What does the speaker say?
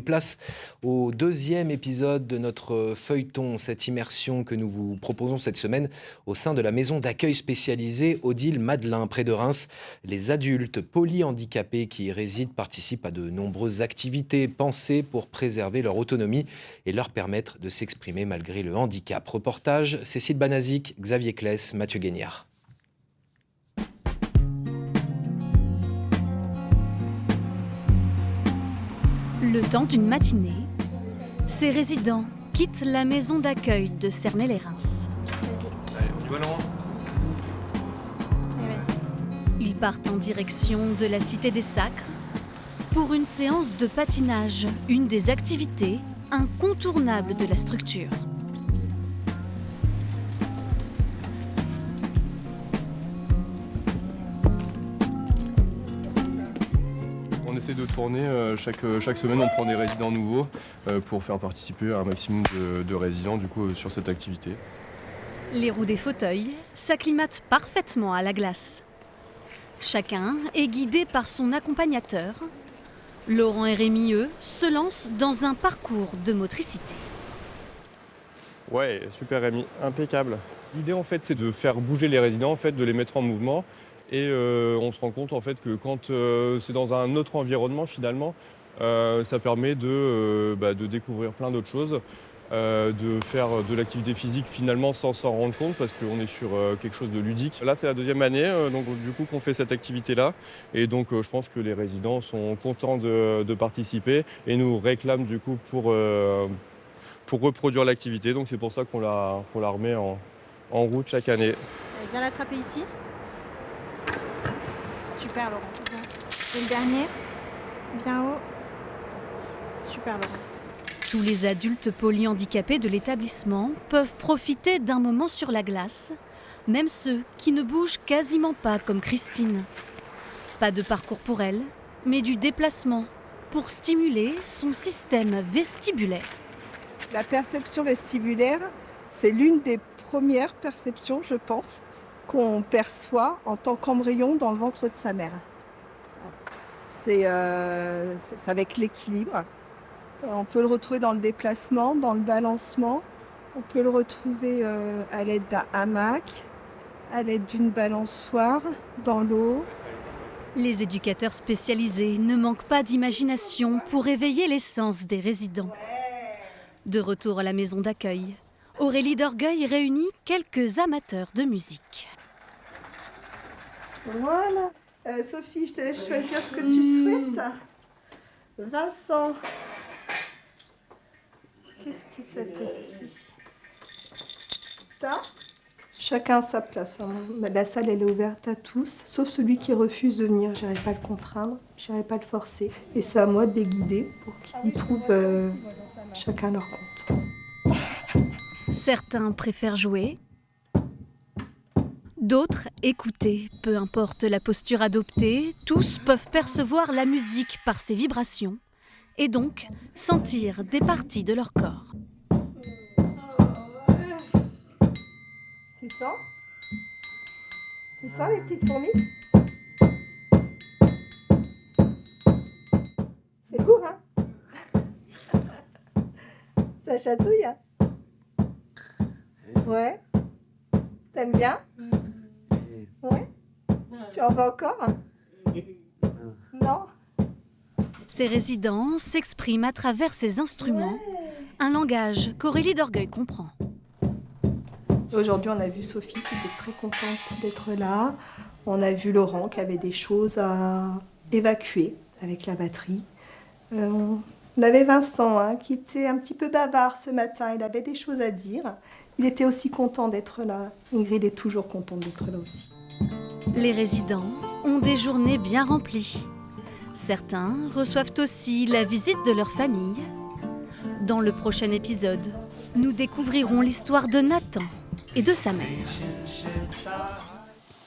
Place au deuxième épisode de notre feuilleton, cette immersion que nous vous proposons cette semaine au sein de la maison d'accueil spécialisée Odile-Madelin, près de Reims. Les adultes polyhandicapés qui y résident participent à de nombreuses activités pensées pour préserver leur autonomie et leur permettre de s'exprimer malgré le handicap. Reportage Cécile Banazic, Xavier Kless, Mathieu Guignard. Le temps d'une matinée, ces résidents quittent la maison d'accueil de Cernay-les-Reims. Allez, on y va, Laurent. Ils partent en direction de la Cité des Sacres pour une séance de patinage, une des activités incontournables de la structure. On essaie de tourner, chaque semaine on prend des résidents nouveaux pour faire participer un maximum de résidents sur cette activité. Les roues des fauteuils s'acclimatent parfaitement à la glace. Chacun est guidé par son accompagnateur. Laurent et Rémi, eux, se lancent dans un parcours de motricité. Ouais, super Rémi, impeccable. L'idée en fait c'est de faire bouger les résidents, en fait, de les mettre en mouvement. Et on se rend compte en fait que quand c'est dans un autre environnement finalement, ça permet de découvrir plein d'autres choses, de faire de l'activité physique finalement sans s'en rendre compte parce qu'on est sur quelque chose de ludique. Là c'est la deuxième année donc du coup qu'on fait cette activité-là et donc je pense que les résidents sont contents de participer et nous réclament du coup pour reproduire l'activité. Donc c'est pour ça qu'on la remet en route chaque année. Viens l'attraper ici. Super Laurent. Et le dernier, bien haut. Super Laurent. Tous les adultes polyhandicapés de l'établissement peuvent profiter d'un moment sur la glace, même ceux qui ne bougent quasiment pas comme Christine. Pas de parcours pour elle, mais du déplacement pour stimuler son système vestibulaire. La perception vestibulaire, c'est l'une des premières perceptions, je pense, qu'on perçoit en tant qu'embryon dans le ventre de sa mère. C'est avec l'équilibre. On peut le retrouver dans le déplacement, dans le balancement. On peut le retrouver à l'aide d'un hamac, à l'aide d'une balançoire, dans l'eau. Les éducateurs spécialisés ne manquent pas d'imagination pour éveiller les sens des résidents. De retour à la maison d'accueil, Aurélie d'Orgueil réunit quelques amateurs de musique. Voilà. Sophie, je te laisse choisir ce que tu souhaites. Vincent. Qu'est-ce que ça te dit? Ça? Chacun à sa place. La salle, elle est ouverte à tous, sauf celui qui refuse de venir. Je n'irai pas le contraindre, je n'irai pas le forcer. Et c'est à moi de les guider pour qu'ils trouvent chacun leur compte. Certains préfèrent jouer, d'autres écouter. Peu importe la posture adoptée, tous peuvent percevoir la musique par ses vibrations et donc sentir des parties de leur corps. Tu sens? Tu sens les petites fourmis? C'est lourd, hein? Ça chatouille, hein? Ouais. T'aimes bien? Ouais. Tu en veux encore? Non? Ces résidents s'expriment à travers ces instruments, un langage qu'Aurélie d'Orgueil comprend. Aujourd'hui, on a vu Sophie qui était très contente d'être là. On a vu Laurent qui avait des choses à évacuer avec la batterie. On avait Vincent qui était un petit peu bavard ce matin. Il avait des choses à dire. Il était aussi content d'être là. Ingrid est toujours contente d'être là aussi. Les résidents ont des journées bien remplies. Certains reçoivent aussi la visite de leur famille. Dans le prochain épisode, nous découvrirons l'histoire de Nathan et de sa mère.